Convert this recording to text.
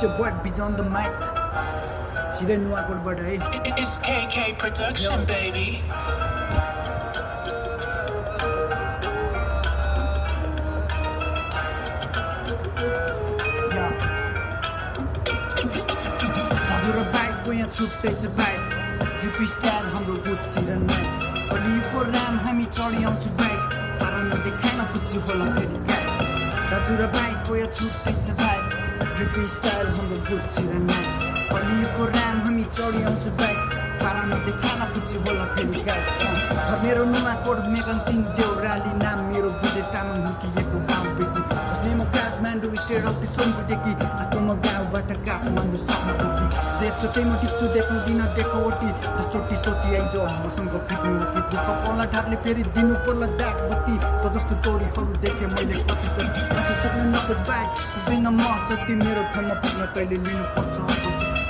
your boy Biz on the mic. सिधै नुवाकोटबाट है. It's KK Production, baby. हजुर बाइकको यहाँ छुट्टै छ बाइक. ड्रिपी स्टाइल हाम्रो गुच्ची र नाइक. अलिको राम हामी चढी आउँछु बाइक. पारा नदेखाइन पुग्छु होला फेरि गाइड. दाजु र बाइकको यहाँ छुट्टै छ बाइक. ड्रिपी स्टाइल हाम्रो गुच्ची र नाइक. अलिको राम हामी चढी आउँछु बाइक. पारा नदेखाइन पुग्छु होला फेरि गाइड. मेरो नुवाकोट मेगन तिङ देउराली नाम मेरो बुझे तामाङ हुर्किएको गाउँ बेसी. बस्ने म काठमाडौँ स्टेट अफ सोनपुटेकी. आएको म गाउँबाट काठमाडौँ सक्नुपुगी. जे चोटै म टिप्छु देखाउँदिन देखावटी. चोटि सोची आइज मसँग फिट्नु हो कि दुःख पर्ला ढाडले फेरि दिनु पर्ला दाग बत्ती. त जस्तो टोरीहरू देखेँ मैले कति कति सक्नु नखोज बाइक. पुग्दैन म जति मेरो ठाउँमा पुग्न तैँले लिनुपर्छ.